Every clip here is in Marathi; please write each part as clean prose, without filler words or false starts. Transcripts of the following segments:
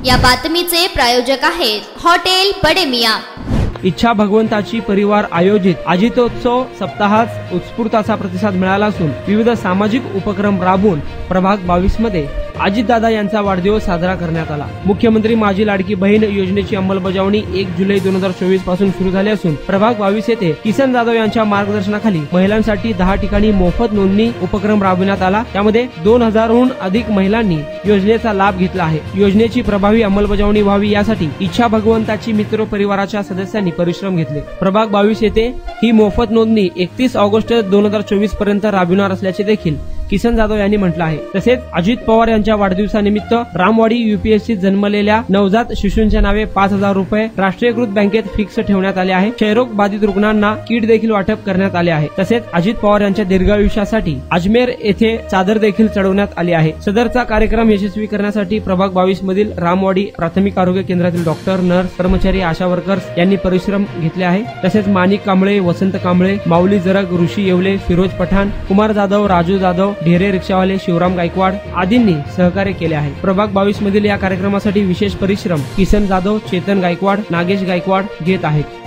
या बातमीचे प्रायोजक आहेत हॉटेल बडे मियां। इच्छा भगवंताची परिवार आयोजित अजितोत्सव सप्ताहास उत्स्फूर्त प्रतिसाद मिळाला असून विविध सामाजिक उपक्रम राबवून प्रभाग 22 मध्ये अजितदादा यांचा वाढदिवस साजरा करण्यात आला। मुख्यमंत्री माझी लाडकी बहीण योजनेची अंमलबजावणी 1 जुलै 2024 पासून सुरू झाली असून प्रभाग 22 येथे किसन जाधव यांच्या मार्गदर्शनाखाली महिलांसाठी 10 ठिकाणी मोफत नोंदणी उपक्रम राबविण्यात आला। त्यामध्ये 2000हून अधिक महिलांनी योजनेचा लाभ घेतला आहे। योजनेची प्रभावी अंमलबजावणी व्हावी यासाठी इच्छा भगवंताची मित्र परिवाराच्या सदस्यांनी परिश्रम घेतले। प्रभाग 22 येथे ही मोफत नोंदणी 31 ऑगस्ट 2024 पर्यंत राबविणार असल्याचे देखील किसन जाधव यांनी म्हटलं आहे। तसेच अजित पवार यांच्या वाढदिवसानिमित्त रामवाडी यूपीएससी जन्मलेल्या नवजात शिशूंच्या नावे 5000 रुपये राष्ट्रीयकृत बँकेत फिक्स ठेवण्यात आले आहे। क्षयरोग बाधित रुग्णांना किट देखील वाटप करण्यात आले आहे। तसेच अजित पवार यांच्या दीर्घायुष्यासाठी अजमेर येथे चादर देखील चढवण्यात आली आहे। सदरचा कार्यक्रम यशस्वी करण्यासाठी प्रभाग 22 मधील रामवाडी प्राथमिक आरोग्य केंद्रातील डॉक्टर, नर्स, कर्मचारी, आशा वर्कर्स यांनी परिश्रम घेतले आहे। तसेच माणिक कांबळे, वसंत कांबळे, माऊली जरग, ऋषी येवले, फिरोज पठाण, कुमार जाधव, राजू जाधव, ढेरे रिक्षावाले, शिवराम गायकवाड आदींनी सहकार्य केले आहे। प्रभाग 22 मधील या कार्यक्रमासाठी विशेष परिश्रम किसन जाधव, चेतन गायकवाड, नागेश गायकवाड घेत आहेत।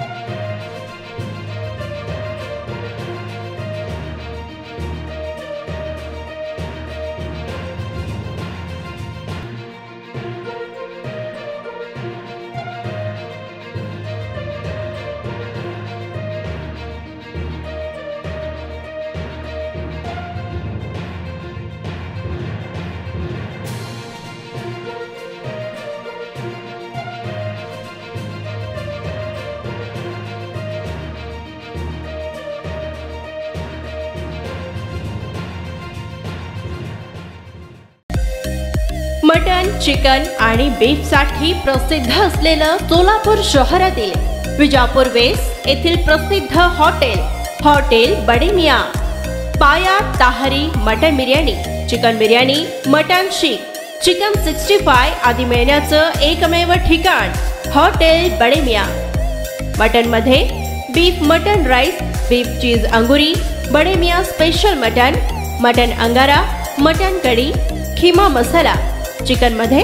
मटन, चिकन आणि बीफ साठी प्रसिद्ध असलेलं सोलापूर शहरातील विजापूर वेस्ट येथील प्रसिद्ध हॉटेल बडे मियां। पाया ताहरी mutton biryani, chicken biryani, mutton शीख, चिकन 65 आदी मिळण्याचं एकमेव ठिकाण हॉटेल बडे मियां। मटन मध्ये beef mutton rice, beef cheese अंगुरी, Bade Miyan special mutton, mutton अंगारा, मटन कढी, खीमा मसाला। चिकन मध्ये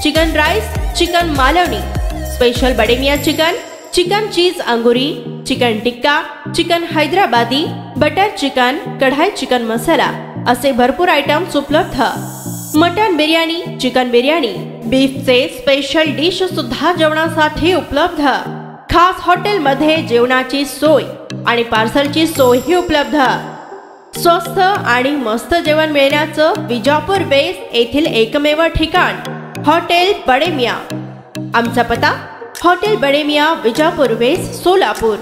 chicken rice, chicken Malvani, special Bade Miyan chicken, chicken cheese अंगुरी, chicken tikka, chicken Hyderabadi, butter chicken, कढाई चिकन मसाला असे भरपूर आयटम्स उपलब्ध। मटन बिर्याणी, चिकन बिर्याणी, बीफचे स्पेशल डिश सुद्धा जेवणासाठी उपलब्ध। खास हॉटेल मध्ये जेवणाची सोय आणि पार्सलची सोयही उपलब्ध। स्वस्त आणि मस्त जेवण मिळण्याचं विजापूर वेस्ट येथील एकमेव ठिकाण हॉटेल बडे मियां। आमचा पत्ता हॉटेल बडे मियां, विजापूर वेस्ट, सोलापूर।